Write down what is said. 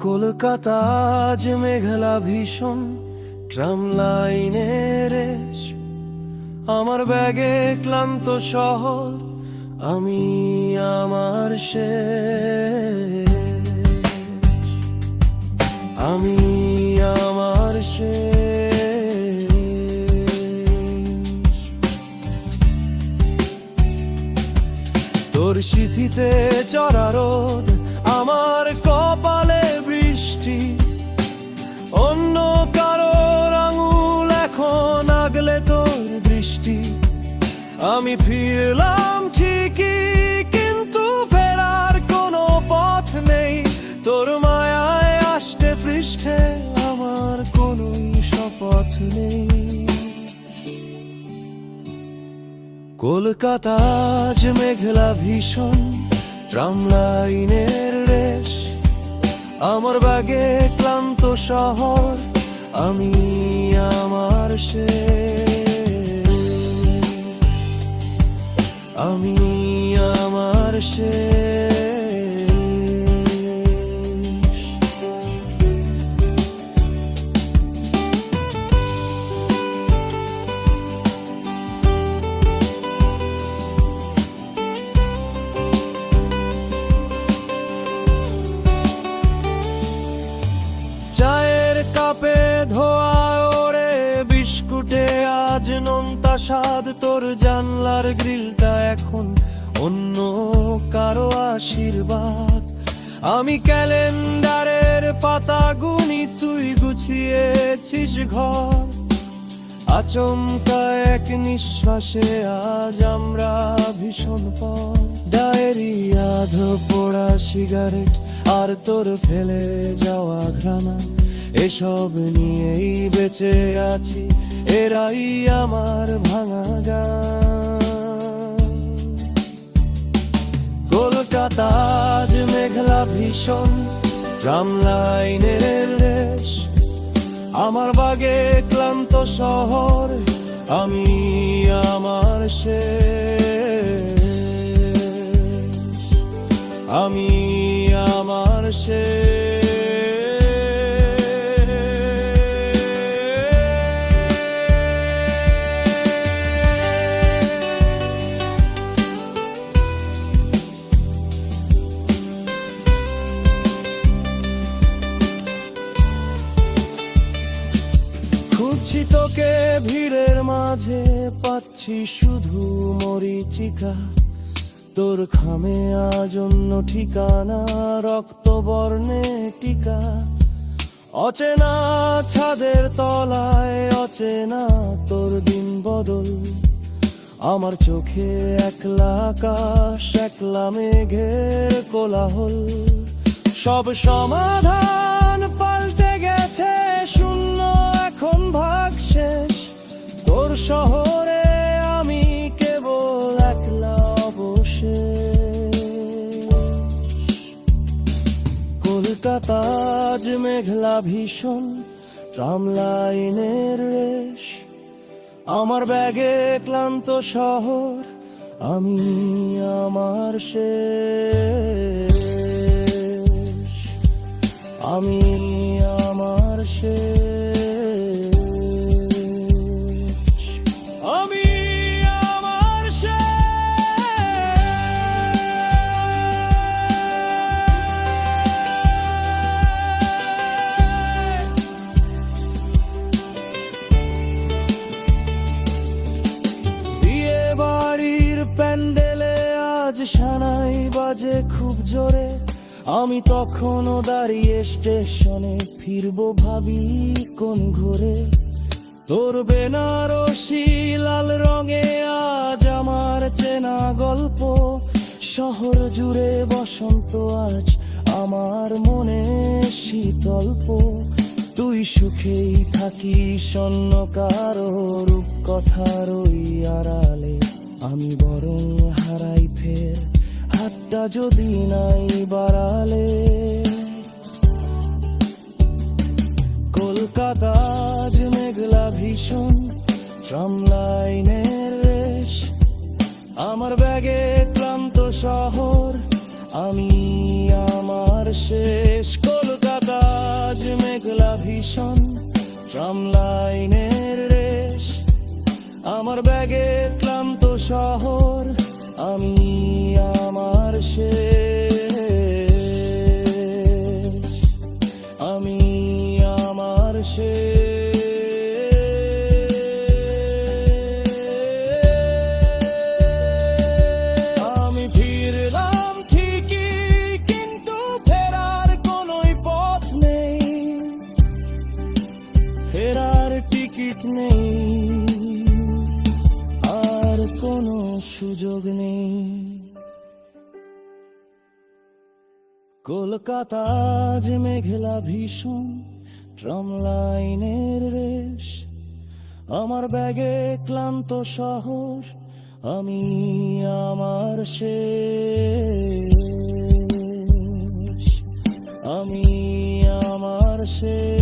কলকাতা আজ মেঘলা ভীষণ, ট্রাম লাইনের রেশ, আমার ব্যাগে ক্লান্ত শহর, আমি আমার শেষ, আমি আমার শেষ। তোর সিথিতে চড়া রোদ, আমার কপালে বৃষ্টি, অন্য কারোর আঙুল এখন আগলে তোর দৃষ্টি। আমি ফিরলাম ঠিকই, কিন্তু ফেরার কোনো পথ নেই, তোর মায়ায় আষ্টে পৃষ্ঠে আমার কোনোই শপথ নেই। কলকাতা আজ মেঘলা ভীষণ, ট্রাম লাইনের রেশ, আমার ব্যাগে ক্লান্ত শহর, আমি আমার শেষ, আমি আমার শেষ। চায়ের কাপে ধোয়া ওরে বিস্কুটে আজ নোনতা স্বাদ, তোর জানলার গ্রিলটা এখন অন্য কারো আশীর্বাদ। আমি ক্যালেন্ডারের পাতা গুনি, তুই গুছিয়েছিস ঘর, আচমকা এক নিঃশ্বাসে আজ আমরা ভীষণ পর। ডায়েরি, আধো পোড়া সিগারেট আর তোর ফেলে যাওয়া ঘ্রাণা, এসব নিয়েই বেঁচে আছি, এরাই আমার ভাঙা গান। কলকাতা আজ মেঘলা ভীষণ, ট্রাম লাইনের রেশ, আমার বাগে ক্লান্ত শহর, আমি আমার শেষ, আমি আমার শেষ। খুঁজছি তোকে ভিড়ের মাঝে, পাচ্ছি শুধু মরীচিকা, তোর খামে আজ অন্য ঠিকানা, রক্তবর্ণে টিকা। অচেনা ছাদের তলায় অচেনা তোর দিন বদল, আমার চোখে একলা আকাশ, একলা মেঘের কোলাহল। সব সমাধান পাল্টে গেছে, শূন্য এখন ভাগ শেষ, তোর শহরে আমি কেবল একলা অবশেষ। কলকাতা আজ মেঘলা ভীষণ, ট্রাম লাইনের রেশ, আমার ব্যাগে ক্লান্ত শহর, আমি আমার শেষ, আমি আমার শেষ, আমি আমার শেষ। বিয়ে বাড়ির প্যান্ডেলে আজ সানাই বাজে খুব জোরে, আমি তখনও দাঁড়িয়ে স্টেশনে, ফিরবো ভাবি কোন ঘুরে। তোর বেনারসি লাল রঙে আজ আমার চেনা গল্প, শহর জুড়ে বসন্ত আজ আমার মনে শীতল্প। তুই সুখেই থাকিস অন্য কারো রূপকথার ওই আড়ালে, আমি বরং হারাই ফের হাতটা যদি নাই বাড়ালে। কলকাতা আজ মেঘলা ভীষণ, ট্রাম লাইনের রেশ, আমার ব্যাগে ক্লান্ত শহর, আমি আমার শেষ। কলকাতা ভীষণ, ট্রাম লাইনের রেশ, আমার ব্যাগে ক্লান্ত শহর, আমি আমার শেষ, আমি আমার শেষ। আমি ফিরলাম ঠিকই, কিন্তু ফেরার কোনোই পথ নেই, ফেরার টিকিট নেই, আর কোনো সুযোগ নেই। কলকাতা আজ মেঘলা ভীষণ, ট্রাম লাইনের রেশ, আমার ব্যাগে ক্লান্ত শহর, আমি আমার শেষ, আমি আমার শেষ।